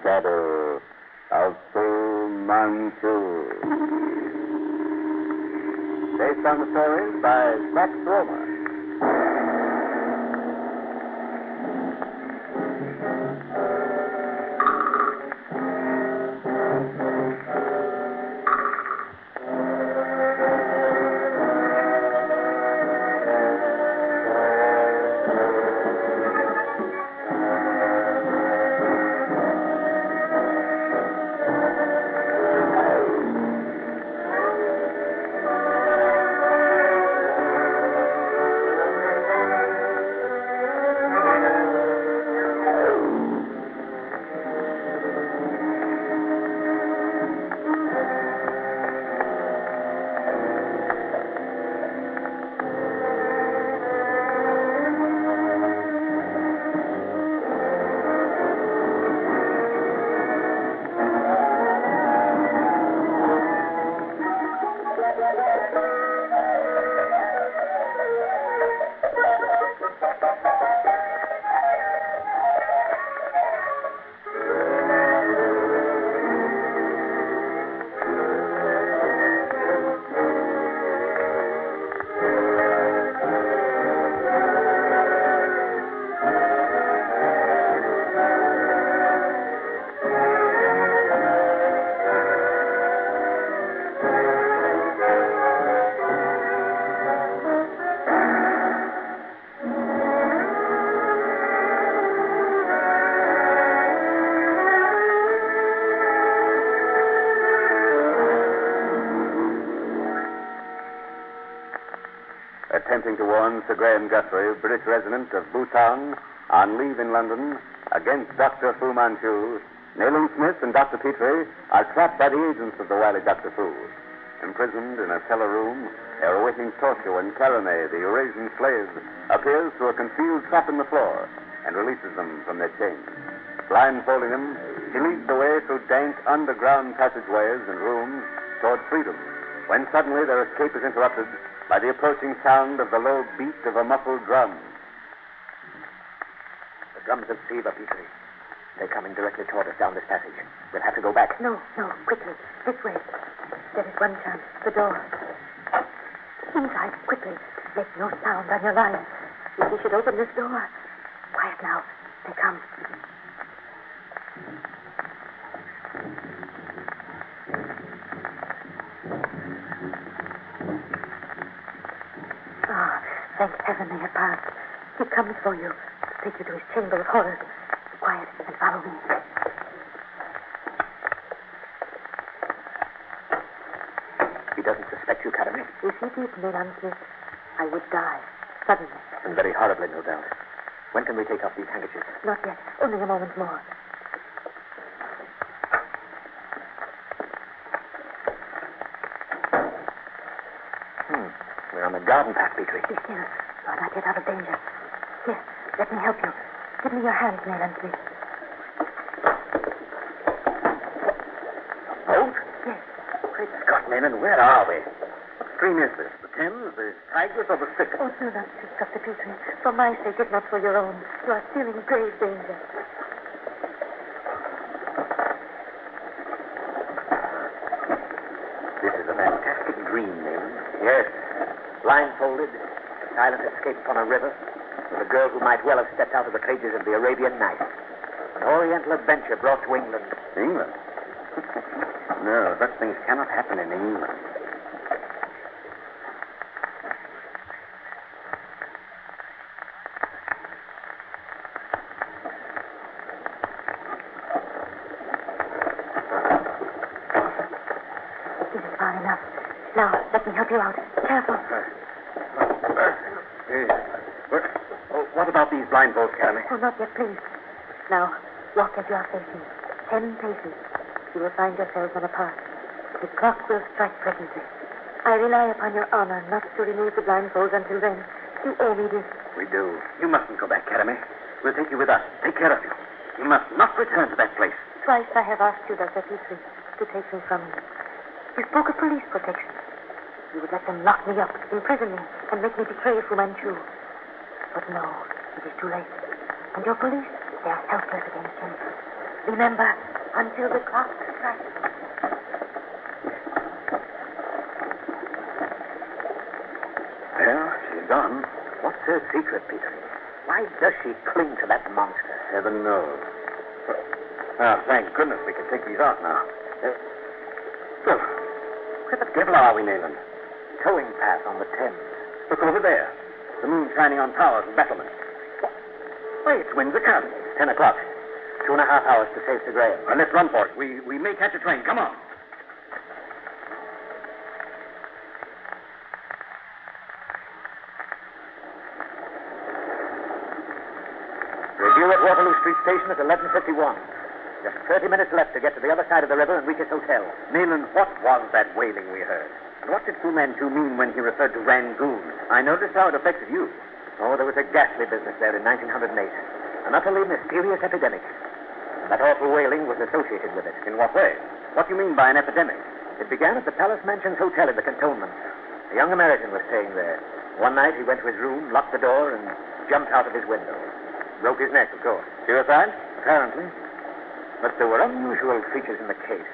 shadow of Fu Manchu. Based on the stories by Max Roma. Attempting to warn Sir Graham Guthrie, British resident of Bhutan, on leave in London, against Dr. Fu Manchu, Nayland Smith and Dr. Petrie are trapped by the agents of the wily Dr. Fu. Imprisoned in a cellar room, they are awaiting torture when Karame, the Eurasian slave, appears through a concealed trap in the floor and releases them from their chains. Blindfolding them, he leads the way through dank underground passageways and rooms toward freedom, when suddenly their escape is interrupted by the approaching sound of the low beat of a muffled drum. The drums of Siva, Petrie. They're coming directly toward us down this passage. We'll have to go back. No, quickly. This way. There is one chance. The door. Inside, quickly. Make no sound on your line. If you should open this door. Quiet now. They come. Thank heaven they have passed. He comes for you to take you to his chamber of horrors. Be quiet and follow me. He doesn't suspect you, Karame. If he did, Nayland Smith, I would die. Suddenly. And very horribly, no doubt. When can we take off these handkerchiefs? Not yet. Only a moment more. We're on the garden path, Petrie. Be still. You're not yet out of danger. Here, let me help you. Give me your hands, Nayland Smith. Boat? Yes. Great Scott, Nayland, where are we? What stream is this? The Thames, the Tigris, or the Styx? Oh, do not speak, Dr. Petrie. For my sake, if not for your own. You are still in grave danger. This is a fantastic dream, Nayland. Yes. Blindfolded, a silent escape on a river, with a girl who might well have stepped out of the pages of the Arabian Nights. An Oriental adventure brought to England. England? No, such things cannot happen in England. This is far enough. Now, let me help you out. Careful. What about these blindfolds, Karame? Oh, not yet, please. Now, walk as you are facing. 10 paces. You will find yourselves on a path. The clock will strike presently. I rely upon your honor not to remove the blindfolds until then. You owe me this. We do. You mustn't go back, Karame. We'll take you with us. Take care of you. You must not return to that place. Twice I have asked you, Dr. Petrie, to take me from you. You spoke of police protection. You would let them lock me up, imprison me, and make me betray Fu Manchu. But no, it is too late. And your police, they are helpless against him. Remember, until the clock strikes. Well, she's gone. What's her secret, Peter? Why does she cling to that monster? Heaven knows. Ah, thank goodness we can take these out now. Well, where the devil are we, Nayland? Towing path on the Thames. Look over there. The moon shining on towers and battlements. Why, it's Windsor Castle. 10 o'clock. 2.5 hours to save Sir Graham. Well, let's run for it. We may catch a train. Come on. Review at Waterloo Street Station at 11:51. Just 30 minutes left to get to the other side of the river and reach his hotel. Nayland, what was that wailing we heard? And what did Fu Manchu mean when he referred to Rangoon? I noticed how it affected you. Oh, there was a ghastly business there in 1908. An utterly mysterious epidemic. And that awful wailing was associated with it. In what way? What do you mean by an epidemic? It began at the Palace Mansions Hotel in the cantonments. A young American was staying there. One night he went to his room, locked the door, and jumped out of his window. Broke his neck, of course. Suicide? Apparently. But there were unusual features in the case.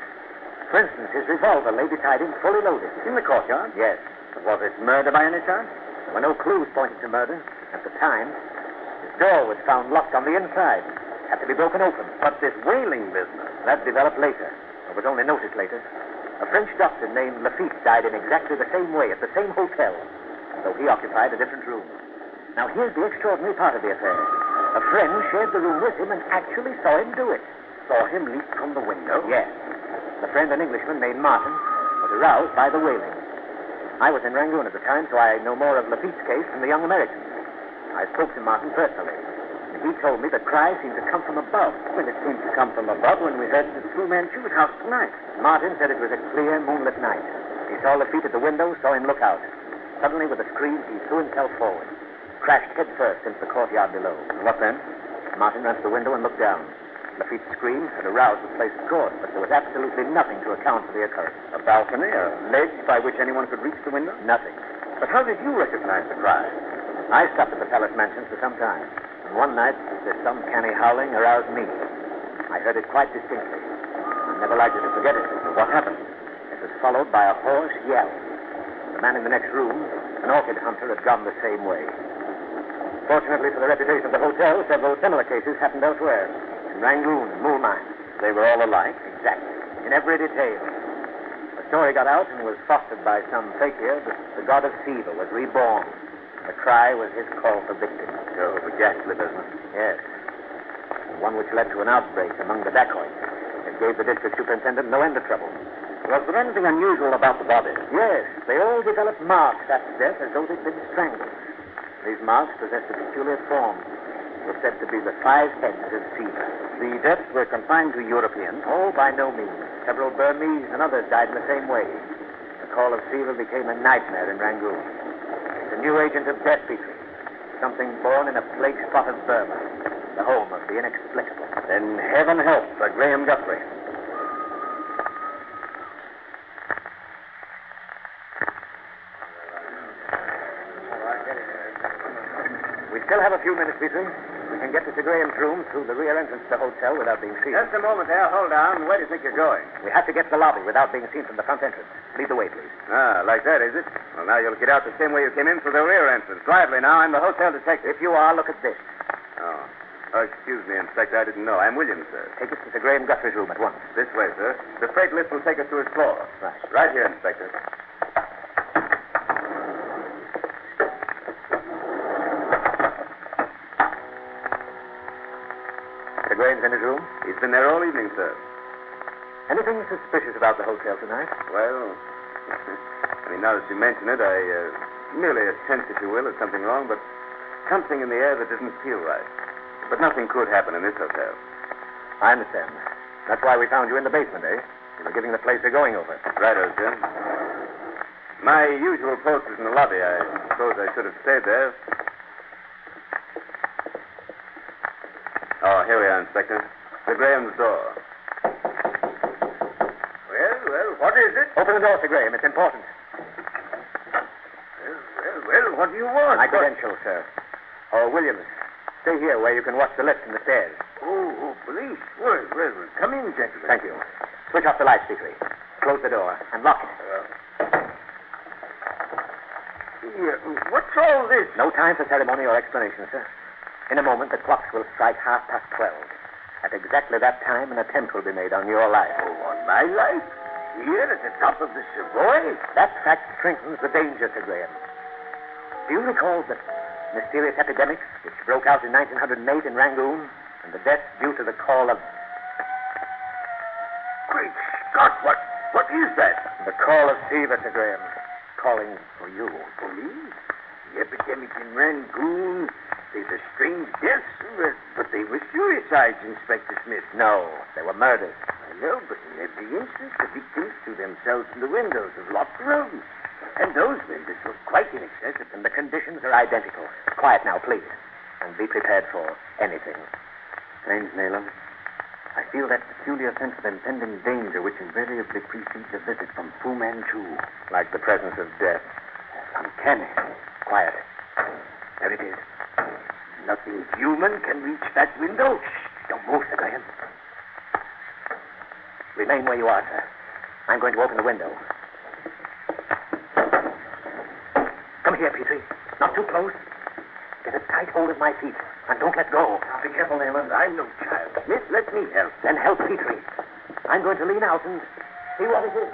For instance, his revolver lay beside him, fully loaded. In the courtyard? Yes. Was it murder by any chance? There were no clues pointing to murder. At the time, his door was found locked on the inside. Had to be broken open. But this whaling business? That developed later. It was only noticed later. A French doctor named Lafitte died in exactly the same way at the same hotel, though he occupied a different room. Now, here's the extraordinary part of the affair. A friend shared the room with him and actually saw him do it. Saw him leap from the window? Yes. The friend, an Englishman named Martin, was aroused by the wailing. I was in Rangoon at the time, so I know more of Lafitte's case than the young American. I spoke to Martin personally. And he told me the cry seemed to come from above. Well, it seemed to come from above when we heard the Fu Manchu's house tonight. Martin said it was a clear, moonlit night. He saw Lafitte at the window, saw him look out. Suddenly, with a scream, he threw himself forward. Crashed headfirst into the courtyard below. And what then? Martin ran to the window and looked down. Lafitte's scream had aroused the place, of course, but there was absolutely nothing to account for the occurrence. A balcony, a ledge by which anyone could reach the window? Nothing. But how did you recognize the cry? I stopped at the Palace Mansions for some time. And one night, this uncanny howling aroused me. I heard it quite distinctly. I'm never likely to forget it. What happened? It was followed by a hoarse yell. The man in the next room, an orchid hunter, had gone the same way. Fortunately for the reputation of the hotel, several similar cases happened elsewhere. In Rangoon and Moulmein. They were all alike? Exactly. In every detail. The story got out and was fostered by some fakir that the god of Siva was reborn. The cry was his call for victims. Oh, the ghastly business. Yes. And one which led to an outbreak among the dacoits. It gave the district superintendent no end of trouble. Was there anything unusual about the bodies? Yes. They all developed marks after death as though they'd been strangled. These marks possessed a peculiar form. Were said to be the 5 heads of Siva. The deaths were confined to Europeans? Oh, by no means. Several Burmese and others died in the same way. The call of Siva became a nightmare in Rangoon. It's a new agent of death, Petrie. Something born in a plague spot of Burma, the home of the inexplicable. Then heaven help Sir Graham Guthrie. We still have a few minutes, Petrie. We can get to Sir Graham's room through the rear entrance to the hotel without being seen. Just a moment there. Hold on. Where do you think you're going? We have to get to the lobby without being seen from the front entrance. Lead the way, please. Ah, like that, is it? Well, now you'll get out the same way you came in through the rear entrance. Lively now. I'm the hotel detective. If you are, look at this. Oh. Oh, excuse me, Inspector. I didn't know. I'm Williams, sir. Take us to Sir Graham Guthrie's room at once. This way, sir. The freight lift will take us to his floor. Right. Right here, Inspector. Sir Graham's in his room? He's been there all evening, sir. Anything suspicious about the hotel tonight? Well, now that you mention it, I merely a sense, if you will, of something wrong, but something in the air that doesn't feel right. But nothing could happen in this hotel. I understand. That's why we found you in the basement, eh? You were giving the place a going over. Righto, sir. My usual post is in the lobby. I suppose I should have stayed there. Oh, here we are, Inspector. Sir Graham's door. Well, what is it? Open the door, Sir Graham. It's important. Well, what do you want? My credentials, sir. Oh, Williams, stay here where you can watch the lift and the stairs. Oh, Police? Well, come in, gentlemen. Thank you. Switch off the lights, Petrie. Close the door and lock it. What's all this? No time for ceremony or explanation, sir. In a moment, the clocks will strike 12:30. At exactly that time, an attempt will be made on your life. Oh, on my life? Here at the top of the Savoy? That fact strengthens the danger, Sir Graham. Do you recall the mysterious epidemics which broke out in 1908 in Rangoon, and the death due to the call of... Great Scott, what is that? The call of Siva, Sir Graham, calling for you. For me? The epidemic in Rangoon. There's a strange deaths, but they were suicides, Inspector Smith. No, they were murders. I know, but in every instance, the victims threw themselves from the windows of locked rooms. And those windows were quite inaccessible. And the conditions are identical. Quiet now, please. And be prepared for anything. Strange, Nayland. I feel that peculiar sense of impending danger which invariably precedes a visit from Fu Manchu. Like the presence of death. Uncanny. Quiet. There it is. Nothing human can reach that window. Shh, don't move, Sir Graham. Remain where you are, sir. I'm going to open the window. Come here, Petrie. Not too close. Get a tight hold of my feet, and don't let go. Now, be careful, Nayland. I'm no child. Smith, let me help. Then help Petrie. I'm going to lean out and see what it is.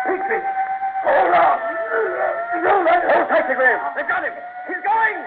Petrie! Hold on! Hold tight, Sir Graham. They've got him. He's going.